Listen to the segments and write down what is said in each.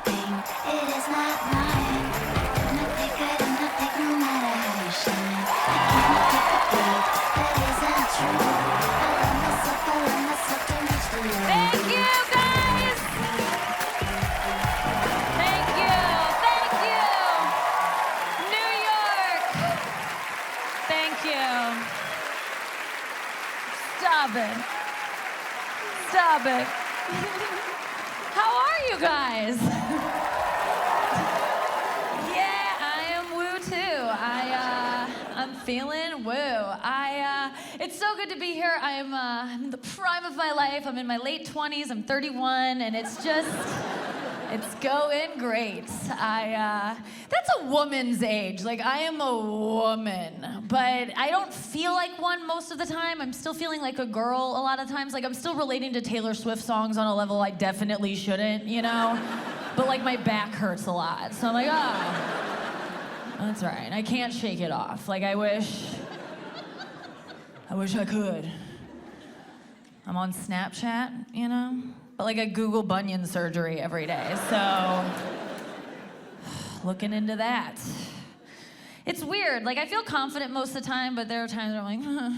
everything. It is not mine. Not pick it and not pick no matter how you shine. I cannot pick a beat that isn't true. I love myself too much to lose. Thank you, guys. Thank you. Thank you. New York. Thank you. Stop it. Stop it. How are you guys? Yeah, I am woo too. I'm feeling woo. It's so good to be here. I'm in the prime of my life. I'm in my late 20s. I'm 31, and it's going great. That's a woman's age. Like, I am a woman, but I don't feel like one most of the time. I'm still feeling like a girl a lot of times. Like, I'm still relating to Taylor Swift songs on a level I definitely shouldn't, you know? But, like, my back hurts a lot. So I'm like, oh, that's right. I can't shake it off. Like, I wish I could. I'm on Snapchat, you know? But like I Google bunion surgery every day, so looking into that. It's weird, like I feel confident most of the time, but there are times where I'm like,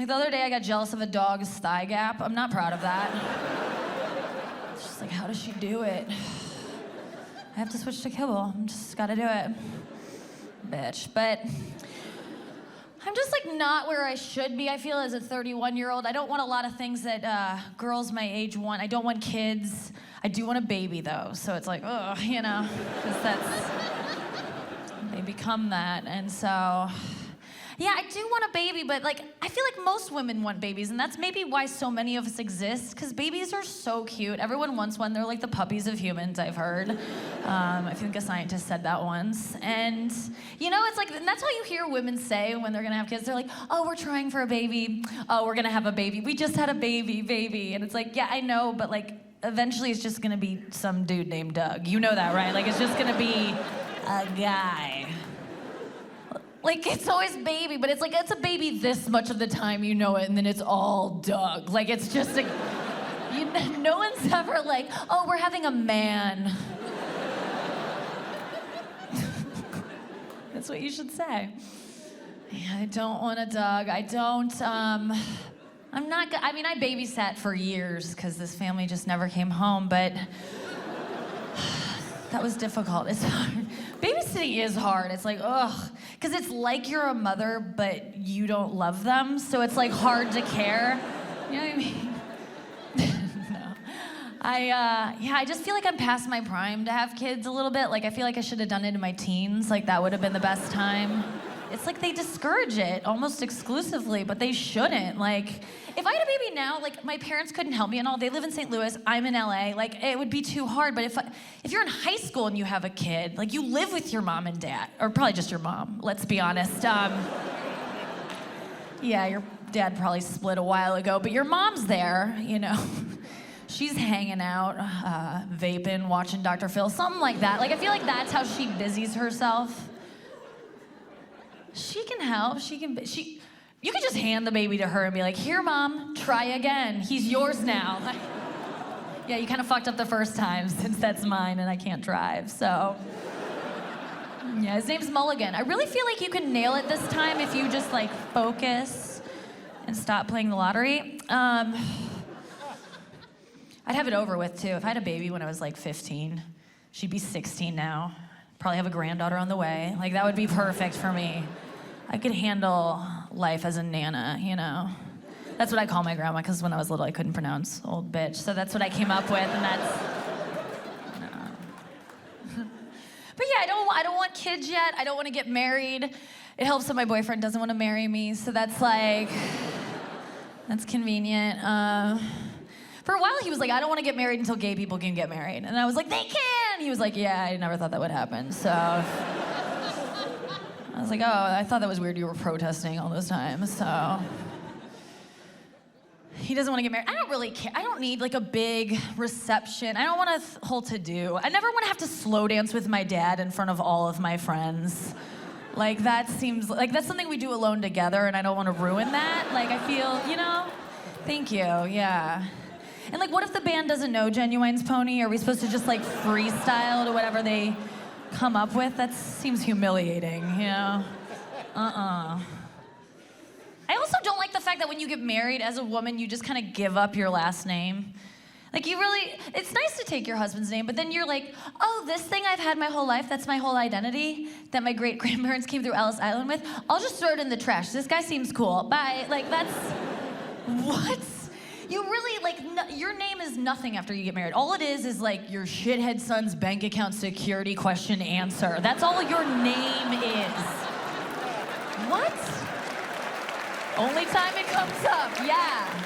like the other day I got jealous of a dog's thigh gap. I'm not proud of that. It's just like, how does she do it? I have to switch to kibble, I'm just gotta do it. Bitch, but I'm just like not where I should be, I feel, as a 31-year-old. I don't want a lot of things that girls my age want. I don't want kids. I do want a baby, though. So it's like, ugh, you know, because they become that. And so, yeah, I do want a baby, but like, I feel like most women want babies, and that's maybe why so many of us exist, because babies are so cute. Everyone wants one. They're like the puppies of humans, I've heard. I think a scientist said that once. And, you know, it's like, and that's how you hear women say when they're gonna have kids. They're like, oh, we're trying for a baby. Oh, we're gonna have a baby. We just had a baby. And it's like, yeah, I know, but like, eventually it's just gonna be some dude named Doug. You know that, right? Like, it's just gonna be a guy. Like, it's always baby, but it's like, it's a baby this much of the time you know it, and then it's all Doug. Like, it's just a, no one's ever like, oh, we're having a man. That's what you should say. Yeah, I don't want a dog. I don't, I'm not, I mean, I babysat for years, because this family just never came home, but that was difficult. It's hard. Babysitting is hard. It's like, ugh. Because it's like you're a mother, but you don't love them, so it's like hard to care. You know what I mean? No. I just feel like I'm past my prime to have kids a little bit. Like, I feel like I should have done it in my teens. Like, that would have been the best time. It's like they discourage it almost exclusively, but they shouldn't. Like, if I had a baby now, like, my parents couldn't help me and all. They live in St. Louis, I'm in LA. Like, it would be too hard. But if you're in high school and you have a kid, like, you live with your mom and dad, or probably just your mom, let's be honest. Yeah, your dad probably split a while ago, but your mom's there, you know. She's hanging out, vaping, watching Dr. Phil, something like that. Like, I feel like that's how she busies herself. She can help, you could just hand the baby to her and be like, here, Mom, try again. He's yours now. Yeah, you kind of fucked up the first time since that's mine and I can't drive, so. Yeah, his name's Mulligan. I really feel like you can nail it this time if you just like focus and stop playing the lottery. I'd have it over with too. If I had a baby when I was like 15, she'd be 16 now. Probably have a granddaughter on the way. Like, that would be perfect for me. I could handle life as a nana, you know? That's what I call my grandma, because when I was little, I couldn't pronounce old bitch. So that's what I came up with, and that's, no. But yeah, I don't want kids yet. I don't want to get married. It helps that my boyfriend doesn't want to marry me, so that's like, that's convenient. For a while, he was like, I don't want to get married until gay people can get married. And I was like, they can! He was like, yeah, I never thought that would happen, so. I was like, oh, I thought that was weird you were protesting all those times, so. He doesn't want to get married. I don't really care. I don't need like a big reception. I don't want a whole to-do. I never want to have to slow dance with my dad in front of all of my friends. Like, that seems, like, that's something we do alone together, and I don't want to ruin that. Like, I feel, you know? Thank you, yeah. And like, what if the band doesn't know Genuine's Pony? Are we supposed to just like freestyle to whatever they come up with? That seems humiliating, you know? I also don't like the fact that when you get married as a woman, you just kind of give up your last name. Like it's nice to take your husband's name, but then you're like, oh, this thing I've had my whole life, that's my whole identity, that my great-grandparents came through Ellis Island with, I'll just throw it in the trash. This guy seems cool, bye. Like that's, what? You really, like, your name is nothing after you get married. All it is like your shithead son's bank account security question answer. That's all your name is. What? Only time it comes up, yeah.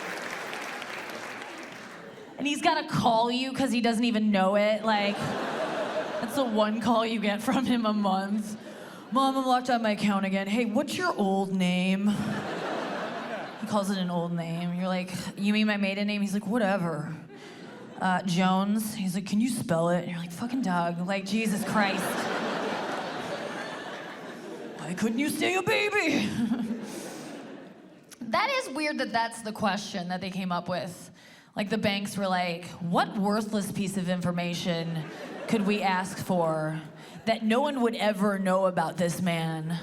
And he's gotta call you because he doesn't even know it. Like, that's the one call you get from him a month. Mom, I'm locked out of my account again. Hey, what's your old name? He calls it an old name. You're like, you mean my maiden name? He's like, whatever. Jones. He's like, can you spell it? And you're like, fucking Doug. Like, Jesus Christ. Why couldn't you stay a baby? That is weird that that's the question that they came up with. Like the banks were like, what worthless piece of information could we ask for that no one would ever know about this man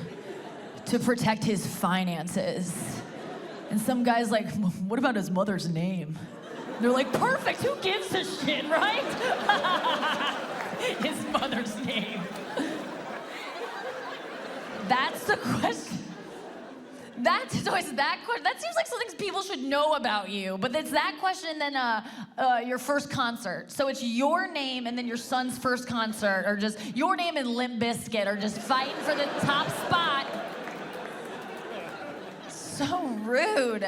to protect his finances? And some guy's like, what about his mother's name? And they're like, perfect, who gives a shit, right? His mother's name. That's the question. That's always that question. That seems like something people should know about you. But it's that question and then your first concert. So it's your name and then your son's first concert, or just your name and Limp Bizkit, or just fighting for the top spot. So rude.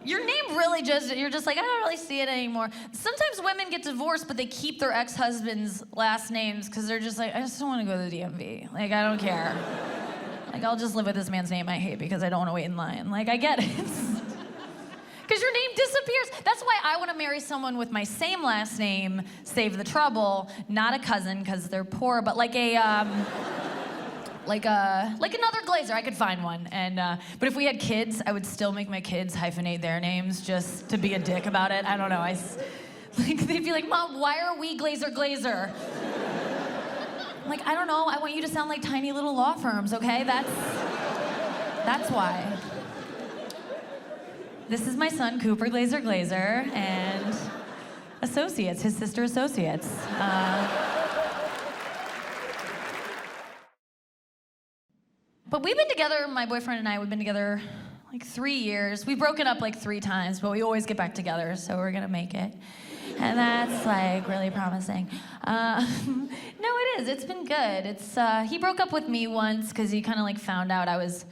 Your name really just, you're just like, I don't really see it anymore. Sometimes women get divorced, but they keep their ex-husband's last names because they're just like, I just don't want to go to the DMV. Like, I don't care. Like, I'll just live with this man's name I hate because I don't want to wait in line. Like, I get it. Because your name disappears. That's why I want to marry someone with my same last name, save the trouble, not a cousin because they're poor, but like like another Glaser. I could find one. And but if we had kids, I would still make my kids hyphenate their names just to be a dick about it. I don't know. Like they'd be like, Mom, why are we Glaser? I'm like, I don't know. I want you to sound like tiny little law firms, okay? That's why. This is my son, Cooper Glaser, and associates, his sister associates. But we've been together, my boyfriend and I, we've been together like 3 years. We've broken up like 3 times, but we always get back together, so we're gonna make it. And that's like really promising. No, it is, it's been good. He broke up with me once because he kind of like found out I was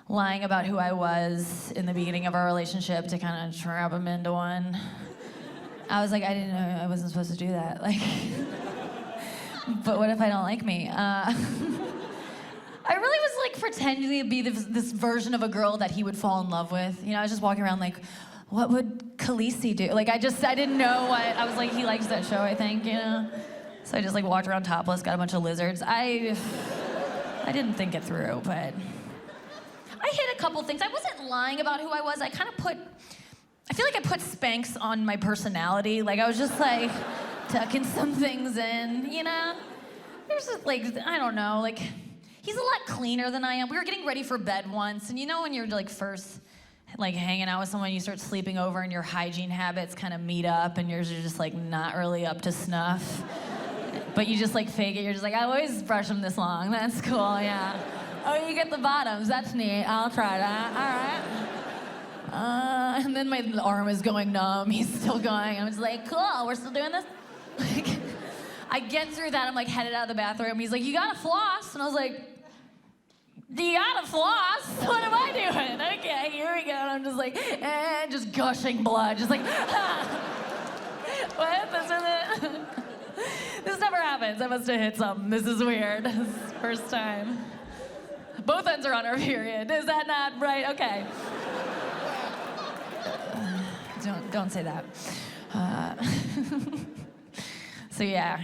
lying about who I was in the beginning of our relationship to kind of trap him into one. I was like, I didn't know I wasn't supposed to do that. Like, but what if I don't like me? I really was like pretending to be this version of a girl that he would fall in love with. You know, I was just walking around like, what would Khaleesi do? Like, I didn't know what, I was like, he likes that show, I think, you know? So I just like walked around topless, got a bunch of lizards. I didn't think it through, but I hid a couple things. I wasn't lying about who I was. I feel like I put Spanx on my personality. Like, I was just like tucking some things in, you know? There's just like, I don't know, like, he's a lot cleaner than I am. We were getting ready for bed once, and you know when you're like first like hanging out with someone, you start sleeping over and your hygiene habits kind of meet up and yours are just like not really up to snuff. But you just like fake it. You're just like, I always brush them this long. That's cool, yeah. Oh, you get the bottoms. That's neat. I'll try that. All right. And then my arm is going numb. He's still going. I'm just like, cool, we're still doing this? Like, I get through that. I'm like headed out of the bathroom. He's like, you gotta floss. And I was like, do you gotta floss? What am I doing? Okay, here we go. And I'm just like, just gushing blood. Just like, what? This never happens. I must have hit something. This is weird. This is the first time. Both ends are on our period. Is that not right? Okay. Don't say that. So yeah,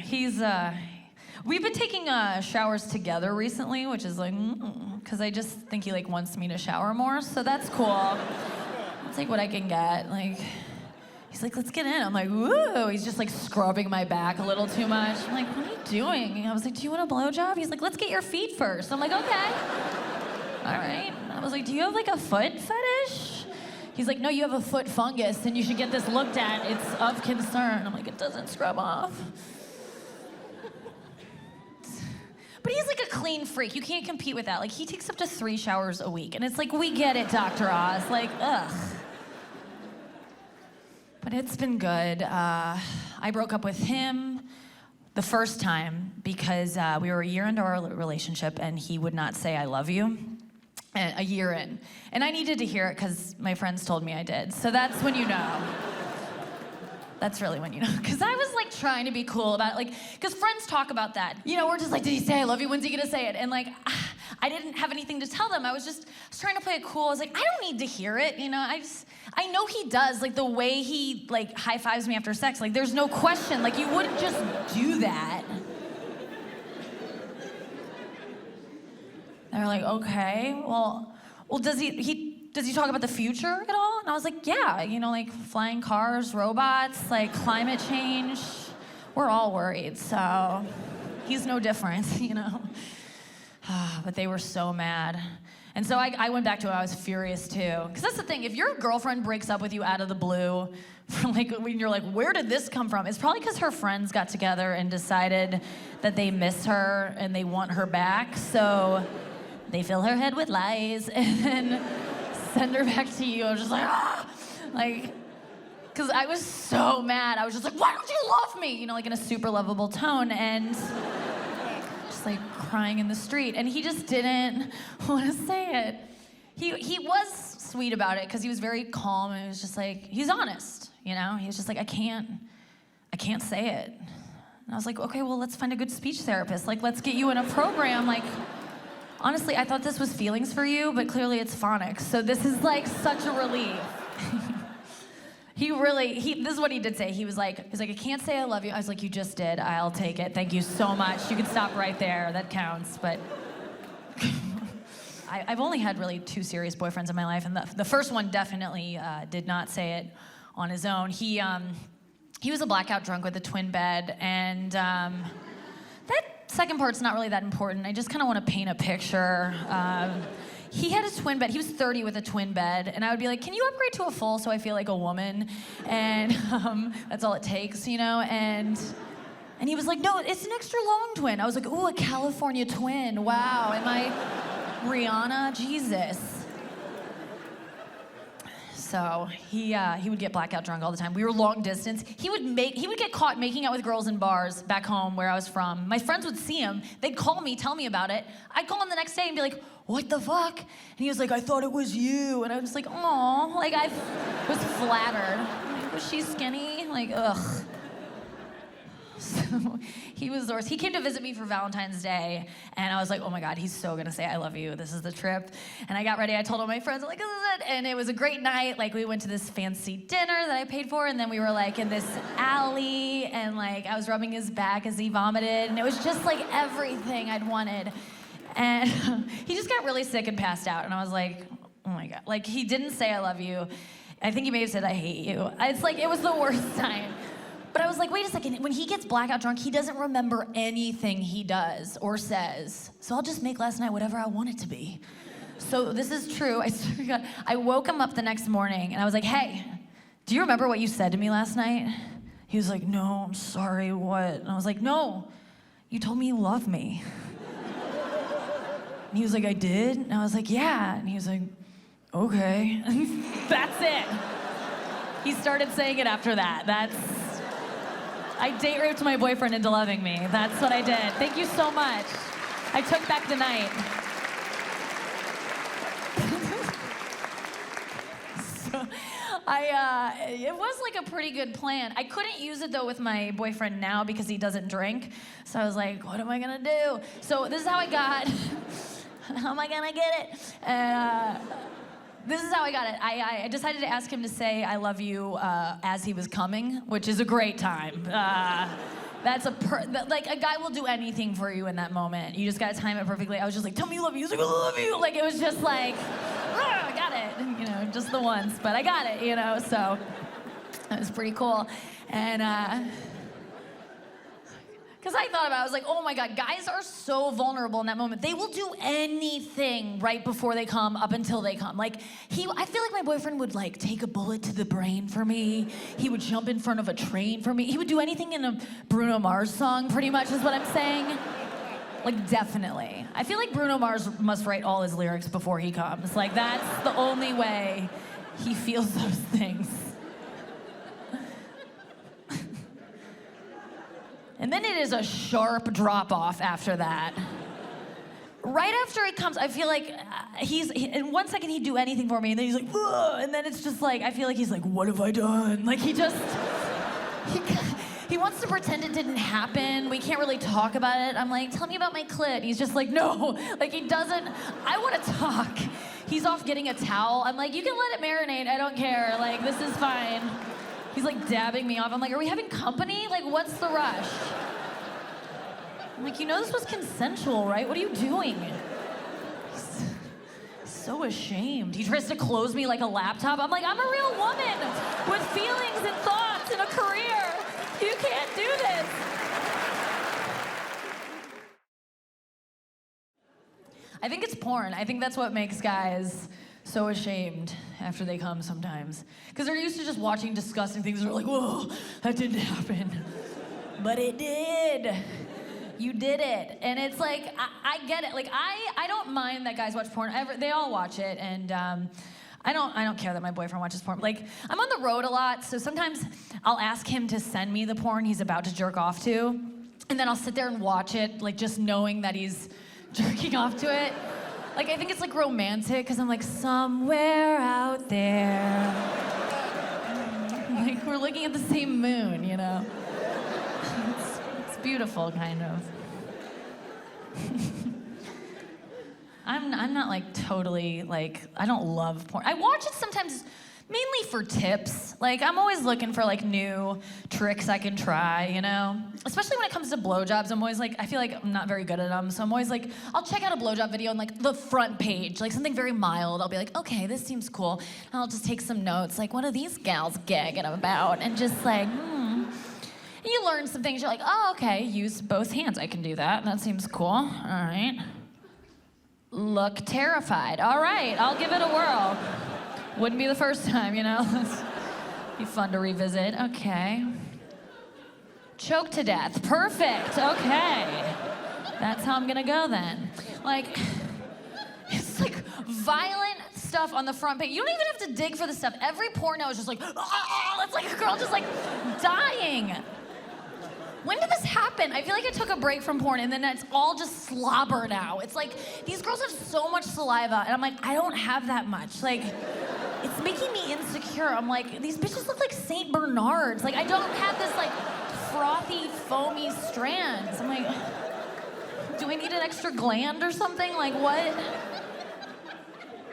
we've been taking showers together recently, which is like, because I just think he like wants me to shower more, so that's cool. I'll take what I can get. Like, He's like, let's get in. I'm like, woo. He's just like scrubbing my back a little too much. I'm like, what are you doing? And I was like, do you want a blowjob? He's like, let's get your feet first. I'm like, okay. All right. I was like, do you have like a foot fetish? He's like, no, you have a foot fungus and you should get this looked at. It's of concern. I'm like, it doesn't scrub off. But he's like a clean freak. You can't compete with that. Like, he takes up to 3 showers a week. And it's like, we get it, Dr. Oz. Like, ugh. But it's been good. I broke up with him the first time because we were a year into our relationship and he would not say I love you a year in. And I needed to hear it because my friends told me I did. So that's when you know. That's really when you know. Because I was like trying to be cool about it. Like, because friends talk about that. You know, we're just like, did he say I love you? When's he gonna say it? And like, I didn't have anything to tell them. I was trying to play it cool. I was like, I don't need to hear it. You know, I know he does. Like the way he like high fives me after sex. Like there's no question. Like you wouldn't just do that. They're like, okay, well, does he talk about the future at all? And I was like, yeah, you know, like flying cars, robots, like climate change. We're all worried, so he's no different, you know. But they were so mad. And so I went back to it. I was furious too. Because that's the thing, if your girlfriend breaks up with you out of the blue, like when you're like, where did this come from? It's probably because her friends got together and decided that they miss her and they want her back. So they fill her head with lies and then send her back to you. I was just like, ah! Like, because I was so mad. I was just like, why don't you love me? You know, like in a super lovable tone. And just like crying in the street. And he just didn't want to say it. He was sweet about it because he was very calm and he was just like, he's honest, you know? He was just like, I can't say it. And I was like, okay, well, let's find a good speech therapist. Like, let's get you in a program. Like, honestly, I thought this was feelings for you, but clearly it's phonics. So this is like such a relief. This is what he did say. He was like, I can't say I love you. I was like, you just did. I'll take it. Thank you so much. You can stop right there. That counts. But I've only had really 2 serious boyfriends in my life, and the first one definitely did not say it on his own. He was a blackout drunk with a twin bed, and that second part's not really that important. I just kind of want to paint a picture. He had a twin bed. He was 30 with a twin bed, and I would be like, can you upgrade to a full so I feel like a woman? And that's all it takes, you know? And he was like, no, it's an extra long twin. I was like, ooh, a California twin. Wow, am I Rihanna? Jesus. So he would get blackout drunk all the time. We were long distance. He would get caught making out with girls in bars back home where I was from. My friends would see him. They'd call me, tell me about it. I'd call him the next day and be like, what the fuck? And he was like, I thought it was you. And I was like, aw, like I was flattered. Like, was she skinny? Like, ugh. So he was the worst. He came to visit me for Valentine's Day, and I was like, oh my God, he's so gonna say I love you. This is the trip. And I got ready. I told all my friends, I'm like, this is it. And it was a great night. Like, we went to this fancy dinner that I paid for, and then we were like in this alley, and like I was rubbing his back as he vomited, and it was just like everything I'd wanted. And he just got really sick and passed out, and I was like, oh my God. Like, he didn't say I love you. I think he may have said I hate you. It's like, it was the worst time. But I was like, wait a second, when he gets blackout drunk, he doesn't remember anything he does or says. So I'll just make last night whatever I want it to be. So this is true. I woke him up the next morning and I was like, hey, do you remember what you said to me last night? He was like, no, I'm sorry, what? And I was like, no, you told me you love me. And he was like, I did? And I was like, yeah. And he was like, okay. That's it. He started saying it after that. I date raped my boyfriend into loving me. That's what I did. Thank you so much. I took back the night. So it was like a pretty good plan. I couldn't use it though with my boyfriend now because he doesn't drink. So I was like, what am I gonna do? So this is how I got, how am I gonna get it? This is how I got it. I decided to ask him to say I love you as he was coming, which is a great time. That's like a guy will do anything for you in that moment. You just gotta time it perfectly. I was just like, tell me you love me. He was like, I love you. Like it was just like, I got it. You know, just the once, but I got it. You know, so It was pretty cool. And, because I thought about it, I was like, oh my God, guys are so vulnerable in that moment. They will do anything right before they come, up until they come. Like, I feel like my boyfriend would like take a bullet to the brain for me. He would jump in front of a train for me. He would do anything in a Bruno Mars song, pretty much is what I'm saying. Like, definitely. I feel like Bruno Mars must write all his lyrics before he comes. Like, that's the only way he feels those things. And then it is a sharp drop off after that. Right after he comes, I feel like in 1 second he'd do anything for me, and then he's like, ugh, and then it's just like, I feel like he's like, what have I done? Like he wants to pretend it didn't happen. We can't really talk about it. I'm like, tell me about my clit. He's just like, no, like he doesn't, I want to talk. He's off getting a towel. I'm like, you can let it marinate, I don't care. Like, this is fine. He's like dabbing me off. I'm like, are we having company? Like, what's the rush? I'm like, you know this was consensual, right? What are you doing? He's so ashamed. He tries to close me like a laptop. I'm like, I'm a real woman with feelings and thoughts and a career. You can't do this. I think it's porn. I think that's what makes guys so ashamed after they come sometimes. Because they're used to just watching disgusting things. They're like, whoa, that didn't happen. But it did. You did it. And it's like, I get it. Like, I don't mind that guys watch porn. They all watch it. And I don't care that my boyfriend watches porn. Like, I'm on the road a lot, so sometimes I'll ask him to send me the porn he's about to jerk off to. And then I'll sit there and watch it, like, just knowing that he's jerking off to it. Like, I think it's like romantic, because I'm like, somewhere out there. Like, we're looking at the same moon, you know? It's beautiful, kind of. I'm not like totally, like, I don't love porn. I watch it sometimes mainly for tips. Like, I'm always looking for like new tricks I can try, you know? Especially when it comes to blowjobs, I'm always like, I feel like I'm not very good at them, so I'm always like, I'll check out a blowjob video on like the front page, like something very mild. I'll be like, okay, this seems cool. And I'll just take some notes, like, what are these gals gagging about? And just like, And you learn some things, you're like, oh, okay, use both hands. I can do that. That seems cool. All right. Look terrified. All right, I'll give it a whirl. Wouldn't be the first time, you know? Be fun to revisit. Okay. Choke to death. Perfect. Okay. That's how I'm gonna go then. Like, it's like violent stuff on the front page. You don't even have to dig for the stuff. Every porno is just like, oh, it's like a girl just like dying. When did this happen? I feel like I took a break from porn and then it's all just slobber now. It's like, these girls have so much saliva and I'm like, I don't have that much. Like, it's making me insecure. I'm like, these bitches look like Saint Bernards. Like, I don't have this like frothy, foamy strands. I'm like, do I need an extra gland or something? Like, what?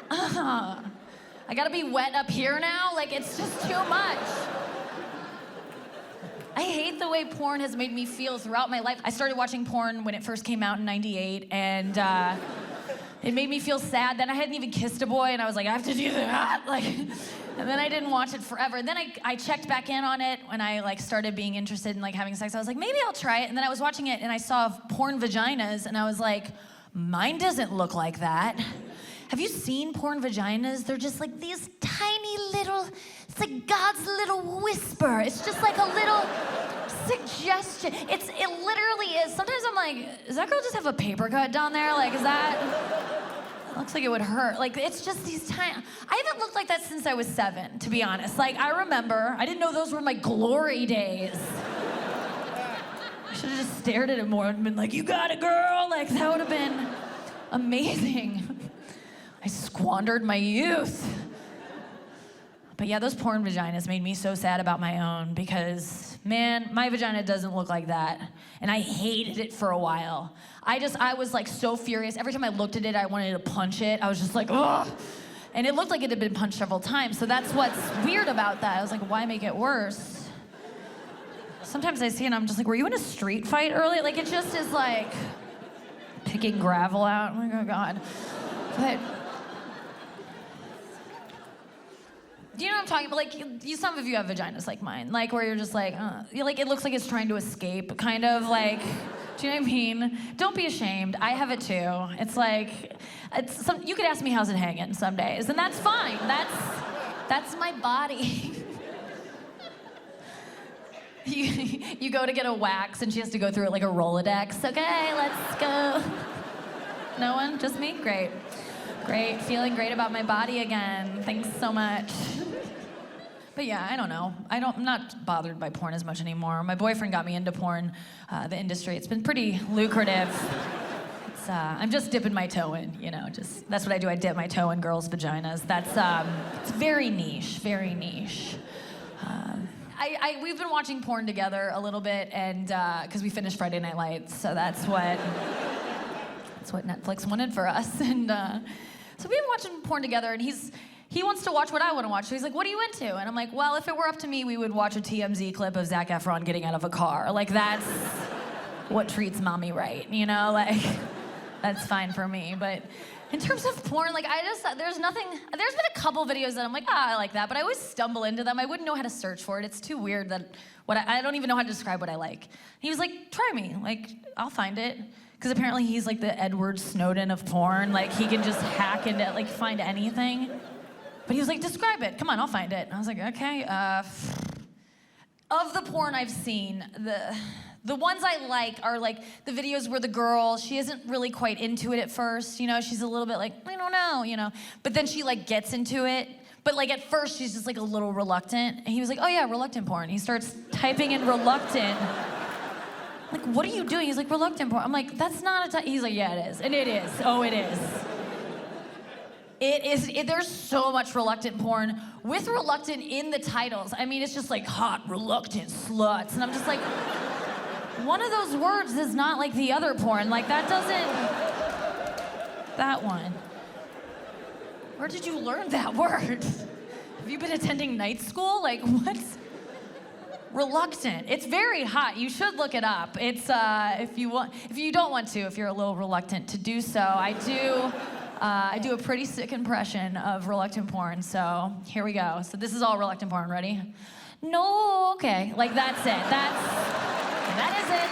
I gotta be wet up here now? Like, it's just too much. I hate the way porn has made me feel throughout my life. I started watching porn when it first came out in '98, and it made me feel sad. Then I hadn't even kissed a boy, and I was like, I have to do that. Like, and then I didn't watch it forever. And then I checked back in on it when I like started being interested in like having sex. I was like, maybe I'll try it. And then I was watching it, and I saw porn vaginas, and I was like, mine doesn't look like that. Have you seen porn vaginas? They're just like these tiny little, it's like God's little whisper. It's just like a little suggestion. It literally is. Sometimes I'm like, does that girl just have a paper cut down there? Like, is that, looks like it would hurt. Like, it's just these tiny, I haven't looked like that since I was 7, to be honest. Like, I remember, I didn't know those were my glory days. I should have just stared at it more and been like, you got it, girl. Like, that would have been amazing. I squandered my youth. But yeah, those porn vaginas made me so sad about my own because, man, my vagina doesn't look like that. And I hated it for a while. I was like so furious. Every time I looked at it, I wanted to punch it. I was just like, ugh. And it looked like it had been punched several times. So that's what's weird about that. I was like, why make it worse? Sometimes I see it and I'm just like, were you in a street fight earlier? Like, it just is like picking gravel out. I'm like, oh God. But Do you know what I'm talking about? Like, some of you have vaginas like mine, like where you're just like, like it looks like it's trying to escape, kind of like. Do you know what I mean? Don't be ashamed. I have it too. It's like, you could ask me how's it hanging some days, and that's fine. That's my body. You go to get a wax, and she has to go through it like a Rolodex. Okay, let's go. No one? Just me? Great. Great. Feeling great about my body again. Thanks so much. But yeah, I don't know. I'm not bothered by porn as much anymore. My boyfriend got me into porn, the industry. It's been pretty lucrative. I'm just dipping my toe in, you know, that's what I do. I dip my toe in girls' vaginas. It's very niche, very niche. We've been watching porn together a little bit, and because we finished Friday Night Lights, so that's what Netflix wanted for us. And so we've been watching porn together, and he wants to watch what I want to watch. So he's like, what are you into? And I'm like, well, if it were up to me, we would watch a TMZ clip of Zac Efron getting out of a car. Like, that's what treats mommy right, you know? Like, that's fine for me. But in terms of porn, like, there's been a couple videos that I'm like, I like that, but I always stumble into them. I wouldn't know how to search for it. It's too weird that I don't even know how to describe what I like. He was like, try me. Like, I'll find it. Because apparently he's like the Edward Snowden of porn. Like, he can just hack into, like, find anything. But he was like, describe it. Come on, I'll find it. And I was like, okay. Of the porn I've seen, the ones I like are like the videos where the girl, she isn't really quite into it at first. You know, she's a little bit like, I don't know, you know. But then she like gets into it. But like at first she's just like a little reluctant. And he was like, oh yeah, reluctant porn. He starts typing in reluctant. Like, what are you doing? He's like, reluctant porn. I'm like, that's not a He's like, yeah, it is. And it is. Oh, it is. There's so much reluctant porn with reluctant in the titles. I mean, it's just like hot, reluctant sluts. And I'm just like, one of those words is not like the other porn. Like, that one. Where did you learn that word? Have you been attending night school? Like, what? Reluctant. It's very hot. You should look it up. It's, if you don't want to, if you're a little reluctant to do so, I do a pretty sick impression of reluctant porn, so here we go. So this is all reluctant porn. Ready? No, okay. Like, that's it. That is it.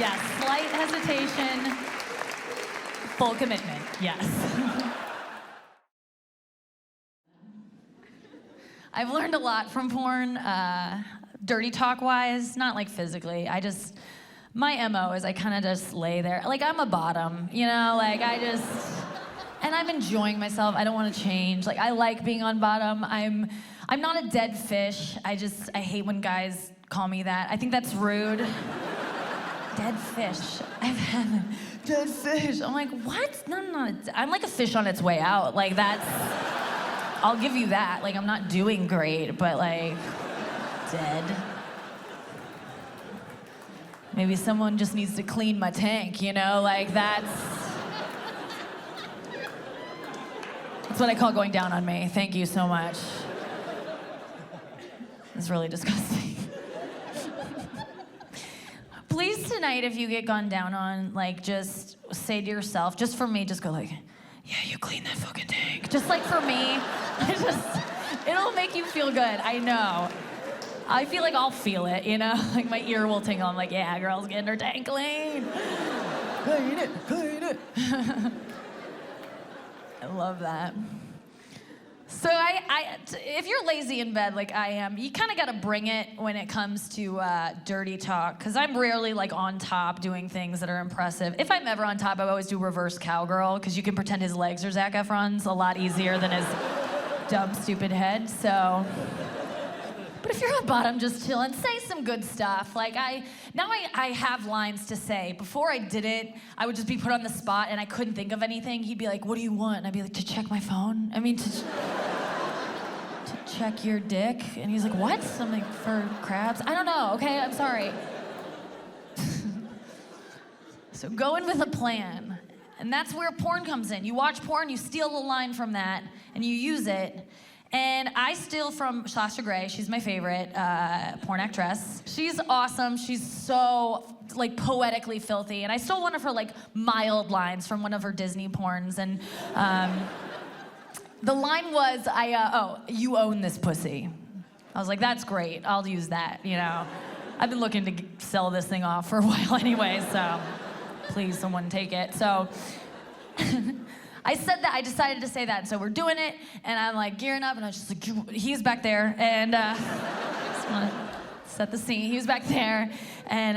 Yes, slight hesitation, full commitment, yes. I've learned a lot from porn, dirty talk-wise, not like physically. My MO is I kind of just lay there. Like, I'm a bottom, you know? Like, and I'm enjoying myself. I don't want to change. Like, I like being on bottom. I'm not a dead fish. I hate when guys call me that. I think that's rude. Dead fish. I've had dead fish. I'm like, what? No. I'm like a fish on its way out. Like, I'll give you that. Like, I'm not doing great, but like, dead. Maybe someone just needs to clean my tank, you know? Like, that's what I call going down on me. Thank you so much. It's really disgusting. Please tonight, if you get gone down on, like, just say to yourself, just for me, just go like, yeah, you clean that fucking tank. Just like for me, it'll make you feel good, I know. I feel like I'll feel it, you know? Like, my ear will tingle. I'm like, yeah, girl's getting her tank clean. Clean it. I love that. So if you're lazy in bed like I am, you kind of got to bring it when it comes to dirty talk, because I'm rarely like on top doing things that are impressive. If I'm ever on top, I always do reverse cowgirl, because you can pretend his legs are Zac Efron's a lot easier than his dumb, stupid head, so... But if you're on bottom just chilling, say some good stuff. Like, I have lines to say. Before I did it, I would just be put on the spot and I couldn't think of anything. He'd be like, what do you want? And I'd be like, to check my phone? I mean, to check your dick? And he's like, what? I'm like, for crabs? I don't know, okay, I'm sorry. So go in with a plan. And that's where porn comes in. You watch porn, you steal a line from that, and you use it. And I steal from Sasha Grey. She's my favorite porn actress. She's awesome. She's so, like, poetically filthy. And I stole one of her, like, mild lines from one of her Disney porns. And The line was, you own this pussy. I was like, that's great. I'll use that, you know. I've been looking to sell this thing off for a while anyway, so please, someone take it. So I said that, I decided to say that, and so we're doing it, and I'm like gearing up, and I was just like, he's back there, and just wanna set the scene. He was back there, and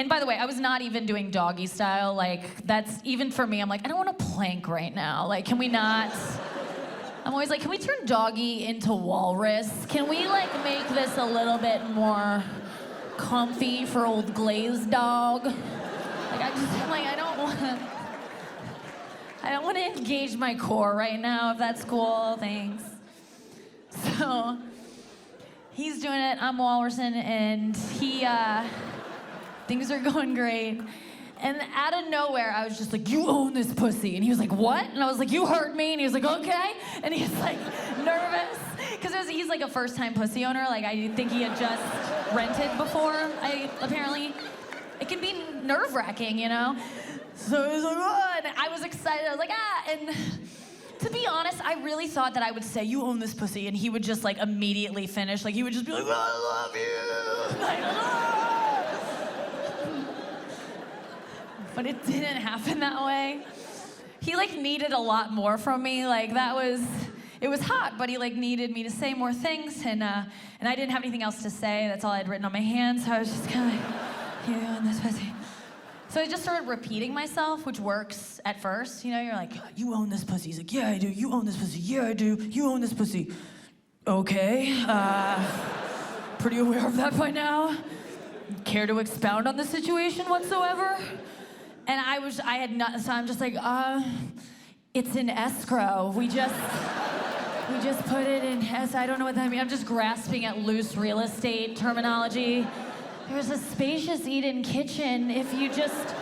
by the way, I was not even doing doggy style. Like, that's, even for me, I'm like, I don't want to plank right now. Like, can we not? I'm always like, can we turn doggy into walrus? Can we, like, make this a little bit more comfy for old glazed dog? Like, I don't want to engage my core right now, if that's cool, thanks. So, he's doing it, I'm walrusing, and things are going great. And out of nowhere, I was just like, you own this pussy. And he was like, what? And I was like, you heard me. And he was like, okay. And he's like, nervous. Because he's like a first-time pussy owner. Like, I think he had just rented before, apparently. It can be nerve-wracking, you know? So he was like, oh, and I was excited. I was like, ah. And to be honest, I really thought that I would say, you own this pussy. And he would just, like, immediately finish. Like, he would just be like, I love you. Like, oh. But it didn't happen that way. He, like, needed a lot more from me. Like, it was hot, but he, like, needed me to say more things, and I didn't have anything else to say. That's all I had written on my hands, so I was just kind of like, you own this pussy. So I just started repeating myself, which works at first. You know, you're like, you own this pussy. He's like, yeah, I do. You own this pussy. Yeah, I do. You own this pussy. Okay. Pretty aware of that by now. Care to expound on the situation whatsoever? And I had not, so I'm just like, it's in escrow. We just put it in I don't know what that means. I'm just grasping at loose real estate terminology. There's a spacious Eden kitchen if you just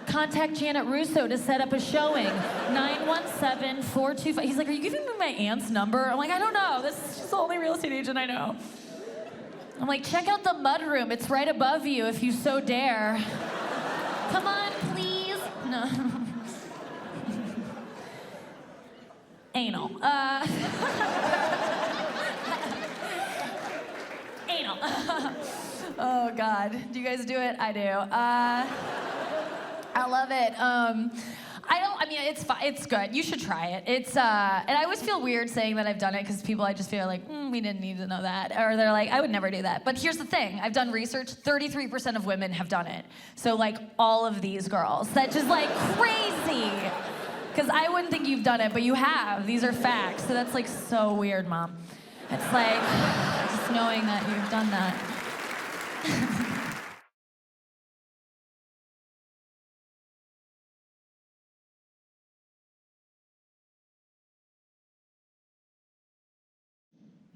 contact Janet Russo to set up a showing. 917-425. He's like, are you giving me my aunt's number? I'm like, I don't know. This is just the only real estate agent I know. I'm like, check out the mudroom. It's right above you if you so dare. Come on, please. No. Anal. Anal. Oh, God. Do you guys do it? I do. I love it. It's good. You should try it. And I always feel weird saying that I've done it because people, I just feel like, we didn't need to know that. Or they're like, I would never do that. But here's the thing. I've done research. 33% of women have done it. So, like, all of these girls. That's just, like, crazy. Because I wouldn't think you've done it, but you have. These are facts. So that's, like, so weird, Mom. It's like, just knowing that you've done that.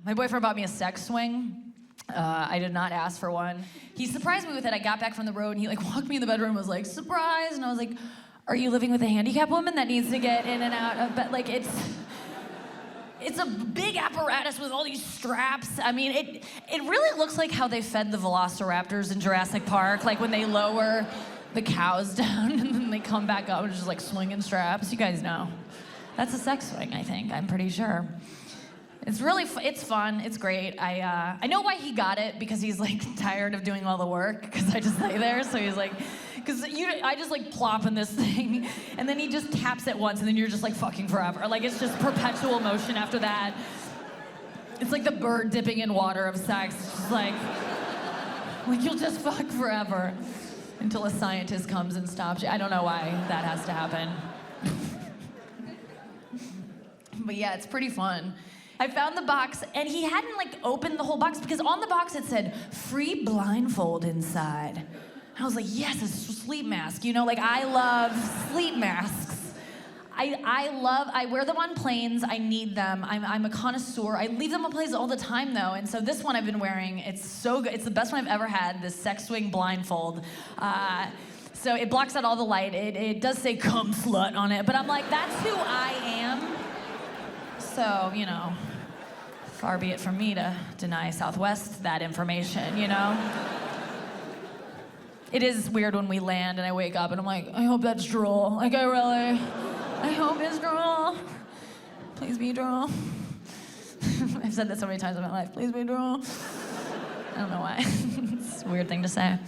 My boyfriend bought me a sex swing. I did not ask for one. He surprised me with it. I got back from the road and he like walked me in the bedroom and was like, surprise. And I was like, are you living with a handicapped woman that needs to get in and out of bed? Like it's a big apparatus with all these straps. I mean, it really looks like how they fed the velociraptors in Jurassic Park, like when they lower the cows down and then they come back up and just like swinging straps. You guys know. That's a sex swing, I think. I'm pretty sure. It's really, it's fun, it's great. I know why he got it, because he's like tired of doing all the work, because I just lay there, so he's like, I just like plop in this thing, and then he just taps it once, and then you're just like fucking forever. Like it's just perpetual motion after that. It's like the bird dipping in water of sex. It's just like you'll just fuck forever until a scientist comes and stops you. I don't know why that has to happen. But yeah, it's pretty fun. I found the box, and he hadn't like opened the whole box, because on the box it said, free blindfold inside. And I was like, yes, it's a sleep mask. You know, like I love sleep masks. I wear them on planes, I need them. I'm a connoisseur. I leave them on planes all the time though, and so this one I've been wearing, it's so good. It's the best one I've ever had, this sex swing blindfold. So it blocks out all the light. It does say cum slut on it, but I'm like, that's who I am. So, you know, far be it from me to deny Southwest that information, you know? It is weird when we land and I wake up and I'm like, I hope that's drool. Like, I hope it's drool. Please be true. I've said that so many times in my life. Please be true. I don't know why. It's a weird thing to say.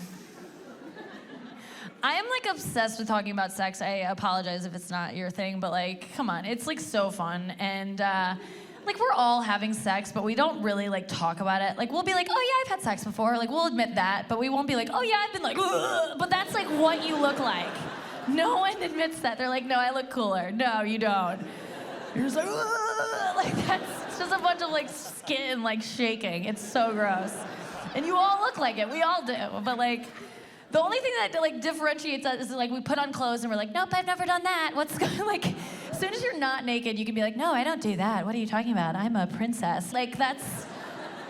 I am like obsessed with talking about sex. I apologize if it's not your thing, but like, come on, it's like so fun. And like we're all having sex, but we don't really like talk about it. Like we'll be like, oh yeah, I've had sex before. Like we'll admit that, but we won't be like, oh yeah, I've been like, ugh. But that's like what you look like. No one admits that. They're like, no, I look cooler. No, you don't. You're just like, ugh. Like that's just a bunch of like skin like shaking. It's so gross. And you all look like it. We all do. But like, the only thing that like differentiates us is like we put on clothes and we're like, nope, I've never done that. What's going like? As soon as you're not naked, you can be like, no, I don't do that. What are you talking about? I'm a princess. Like that's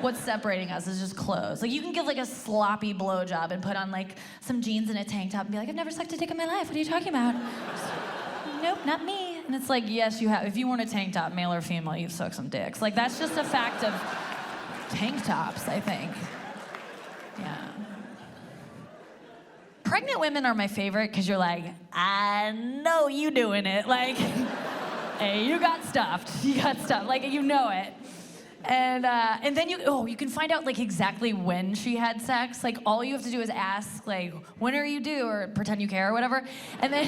what's separating us is just clothes. Like you can give like a sloppy blowjob and put on like some jeans and a tank top and be like, I've never sucked a dick in my life. What are you talking about? Nope, not me. And it's like, yes, you have. If you weren't a tank top, male or female, you've sucked some dicks. Like that's just a fact of tank tops, I think. Yeah. Pregnant women are my favorite because you're like, I know you doing it. Like, hey, you got stuffed. You got stuffed. Like, you know it. And then you can find out like exactly when she had sex. Like, all you have to do is ask, like, when are you due? Or pretend you care or whatever. And then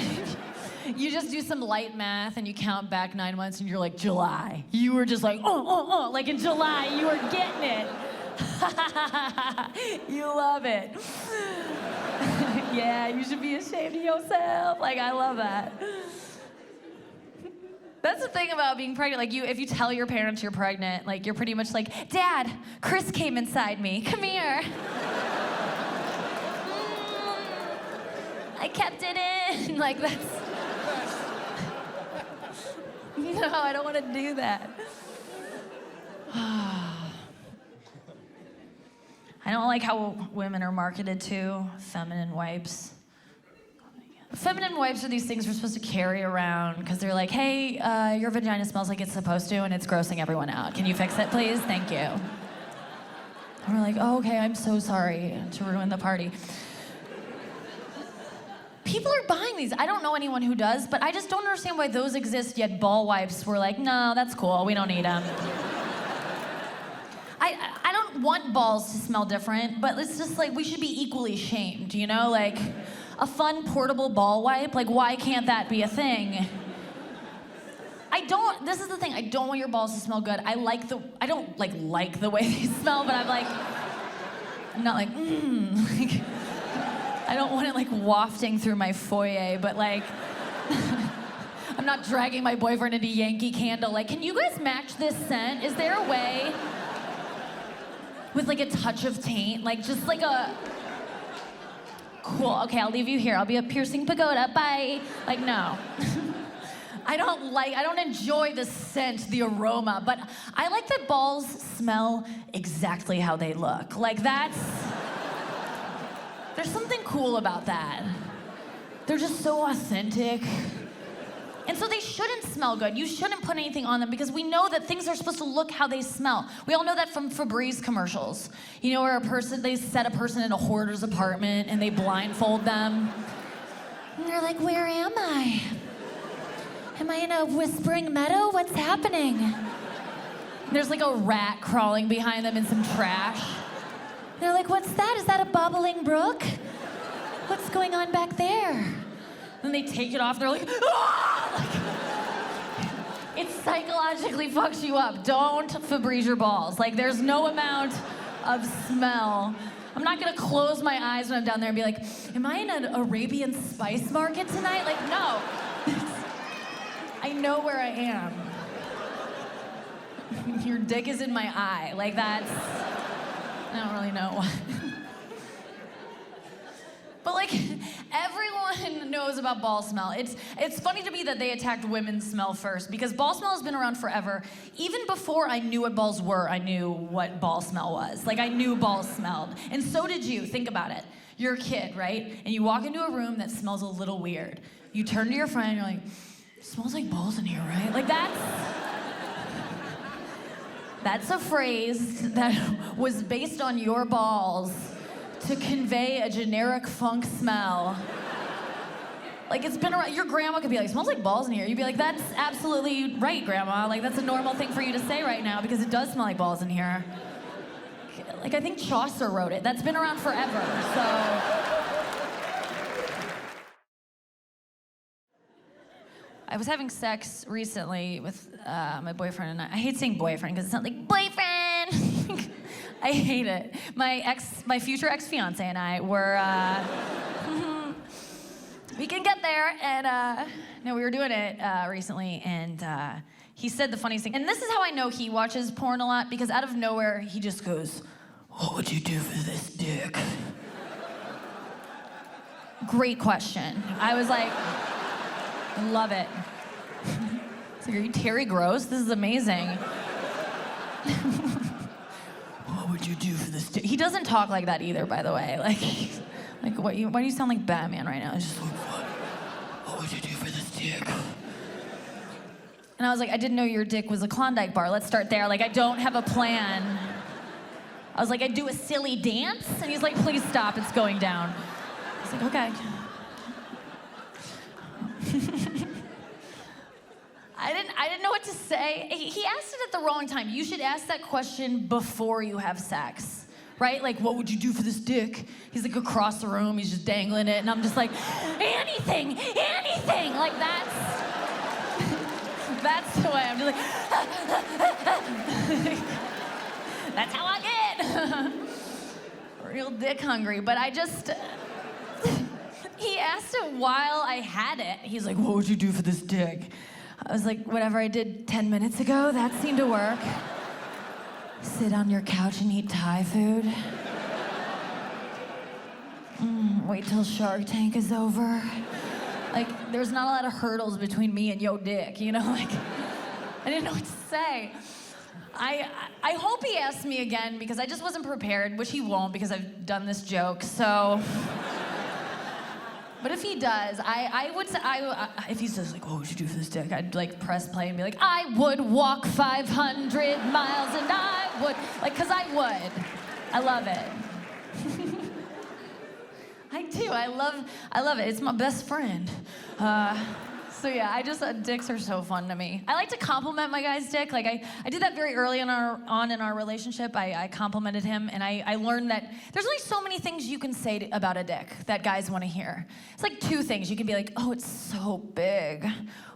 you just do some light math and you count back 9 months and you're like, July. You were just like, like in July, you were getting it. You love it. Yeah, you should be ashamed of yourself. Like, I love that. That's the thing about being pregnant. Like, if you tell your parents you're pregnant, like, you're pretty much like, Dad, Chris came inside me. Come here. I kept it in. Like, that's... No, I don't want to do that. I don't like how women are marketed to feminine wipes. Feminine wipes are these things we're supposed to carry around because they're like, hey, your vagina smells like it's supposed to and it's grossing everyone out. Can you fix it, please? Thank you. And we're like, oh, okay, I'm so sorry to ruin the party. People are buying these. I don't know anyone who does, but I just don't understand why those exist, yet ball wipes were like, no, that's cool, we don't need them. I don't want balls to smell different, but it's just like we should be equally shamed, you know? Like a fun portable ball wipe, like why can't that be a thing? This is the thing, I don't want your balls to smell good. I don't like the way they smell, but I'm not like, like, I don't want it like wafting through my foyer, but like, I'm not dragging my boyfriend into Yankee Candle. Like, can you guys match this scent? Is there a way? With like a touch of taint, like just like a cool, okay, I'll leave you here. I'll be a piercing pagoda, bye. Like, no. I don't enjoy the scent, the aroma, but I like that balls smell exactly how they look. Like there's something cool about that. They're just so authentic. And so they shouldn't smell good. You shouldn't put anything on them because we know that things are supposed to look how they smell. We all know that from Febreze commercials. You know, where they set a person in a hoarder's apartment and they blindfold them. And they're like, where am I? Am I in a whispering meadow? What's happening? There's like a rat crawling behind them in some trash. They're like, what's that? Is that a bubbling brook? What's going on back there? Then they take it off, they're like, ah! Like, it psychologically fucks you up. Don't Febreze your balls. Like, there's no amount of smell. I'm not gonna close my eyes when I'm down there and be like, am I in an Arabian spice market tonight? Like, no. I know where I am. Your dick is in my eye. Like, I don't really know why. But like, everyone knows about ball smell. It's funny to me that they attacked women's smell first because ball smell has been around forever. Even before I knew what balls were, I knew what ball smell was. Like, I knew balls smelled. And so did you. Think about it. You're a kid, right? And you walk into a room that smells a little weird. You turn to your friend and you're like, it smells like balls in here, right? Like, that's a phrase that was based on your balls to convey a generic funk smell Like, it's been around. Your grandma could be like, smells like balls in here. You'd be like, that's absolutely right, Grandma. Like, that's a normal thing for you to say right now because it does smell like balls in here. Like, I think Chaucer wrote it. That's been around forever, so. I was having sex recently with my boyfriend, and I hate saying boyfriend because it sounds like boyfriend. I hate it. My future ex-fiance and I were, we can get there, and no, we were doing it recently, and he said the funniest thing. And this is how I know he watches porn a lot, because out of nowhere, he just goes, "What would you do for this dick?" Great question. I was like, love it. It's like, are you Terry Gross? This is amazing. What would you do for this dick? He doesn't talk like that either, by the way. Like why do you sound like Batman right now? It's just like, what would you do for this dick? And I was like, I didn't know your dick was a Klondike bar. Let's start there. Like, I don't have a plan. I was like, I'd do a silly dance? And he's like, please stop, it's going down. I was like, okay. I didn't know what to say. He asked it at the wrong time. You should ask that question before you have sex, right? Like, what would you do for this dick? He's like across the room, he's just dangling it, and I'm just like, anything. Like, that's the way. I'm just like, that's how I get. Real dick hungry, but I just, he asked it while I had it. He's like, what would you do for this dick? I was like, whatever I did 10 minutes ago, that seemed to work. Sit on your couch and eat Thai food. Wait till Shark Tank is over. Like, there's not a lot of hurdles between me and yo dick, you know? Like, I didn't know what to say. I hope he asks me again because I just wasn't prepared, which he won't because I've done this joke, so. But if he does, I would say, if he says like, what would you do for this dick? I'd like press play and be like, I would walk 500 miles and I would, like, cause I would. I love it. I do, I love it. It's my best friend. So yeah, dicks are so fun to me. I like to compliment my guy's dick. Like I did that very early in our relationship. I complimented him, and I learned that there's only so many things you can say about a dick that guys want to hear. It's like two things. You can be like, oh, it's so big,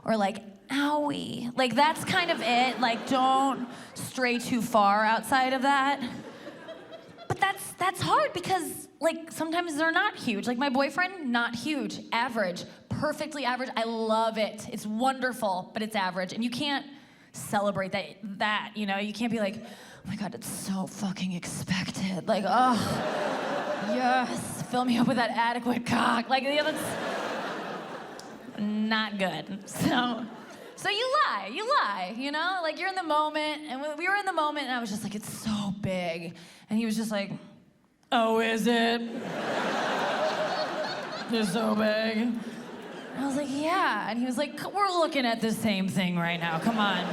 or like, owie. Like that's kind of it. Like don't stray too far outside of that. But that's hard because like sometimes they're not huge. Like my boyfriend, not huge, average. Perfectly average. I love it. It's wonderful, but it's average. And you can't celebrate that, you know? You can't be like, oh my God, it's so fucking expected. Like, oh, yes, fill me up with that adequate cock. Like, the other's not good. So you lie, you know? Like, you're in the moment, and we were in the moment, and I was just like, it's so big. And he was just like, oh, is it? It's so big. And I was like, yeah. And he was like, we're looking at the same thing right now. Come on.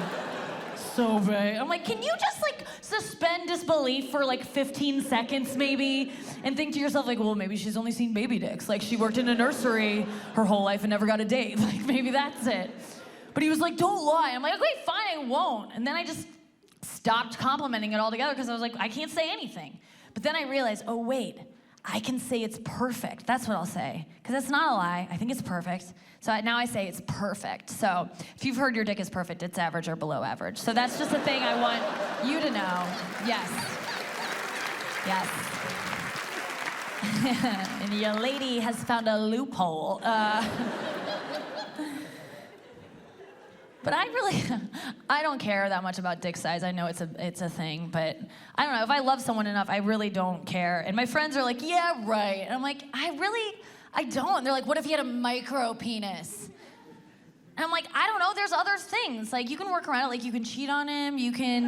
So big. I'm like, can you just like suspend disbelief for like 15 seconds maybe and think to yourself like, well, maybe she's only seen baby dicks. Like she worked in a nursery her whole life and never got a date. Like maybe that's it. But he was like, don't lie. I'm like, okay, fine, I won't. And then I just stopped complimenting it altogether because I was like, I can't say anything. But then I realized, oh wait, I can say it's perfect. That's what I'll say. Because that's not a lie. I think it's perfect. So now I say it's perfect. So if you've heard your dick is perfect, it's average or below average. So that's just a thing I want you to know. Yes. Yes. And your lady has found a loophole. But I don't care that much about dick size. I know it's a thing, but I don't know. If I love someone enough, I really don't care. And my friends are like, yeah, right. And I'm like, I don't. And they're like, what if he had a micro penis? And I'm like, I don't know. There's other things. Like, you can work around it. Like, you can cheat on him. You can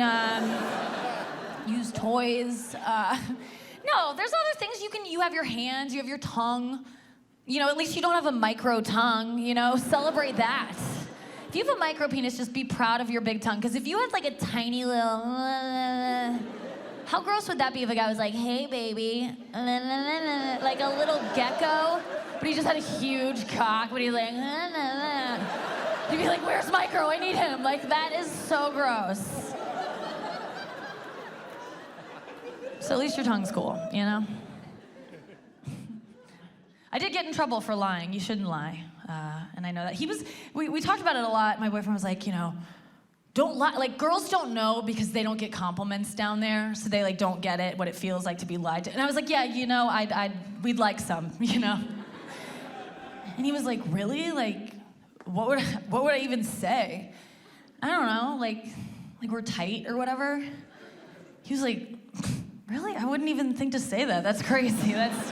use toys. No, there's other things. You have your hands. You have your tongue. You know, at least you don't have a micro tongue. You know, celebrate that. If you have a micro penis, just be proud of your big tongue. Because if you had like a tiny little, How gross would that be if a guy was like, hey, baby, like a little gecko, but he just had a huge cock, but he's like, he'd be like, where's my girl? I need him. Like, that is so gross. So at least your tongue's cool, you know? I did get in trouble for lying. You shouldn't lie. And I know that. We talked about it a lot. My boyfriend was like, you know, don't lie. Like, girls don't know because they don't get compliments down there, so they, like, don't get it, what it feels like to be lied to. And I was like, yeah, you know, we'd like some, you know? And he was like, really? Like, what would I even say? I don't know, like we're tight or whatever. He was like, really? I wouldn't even think to say that. That's crazy. That's...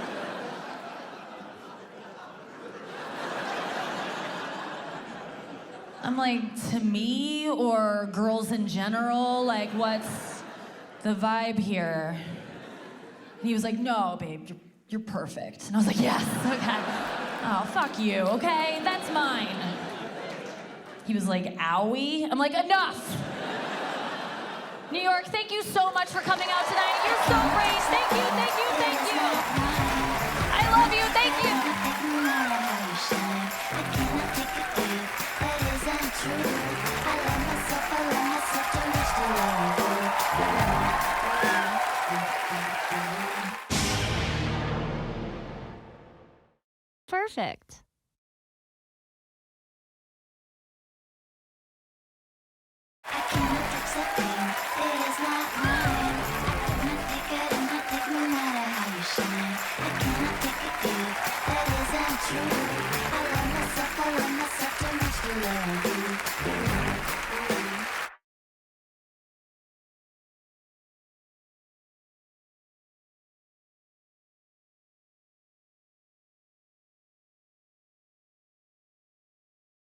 I'm like, to me or girls in general? Like, what's the vibe here? And he was like, no, babe, you're perfect. And I was like, yes, okay. Oh, fuck you, okay? That's mine. He was like, owie? I'm like, enough! New York, thank you so much for coming out tonight. You're so great. Thank you, thank you, thank you. I love you, thank you. Perfect. I cannot touch the thing, it is not mine. I cannot take it and not take no matter how you shine. I cannot take a gift that isn't true. I love myself too much to love you.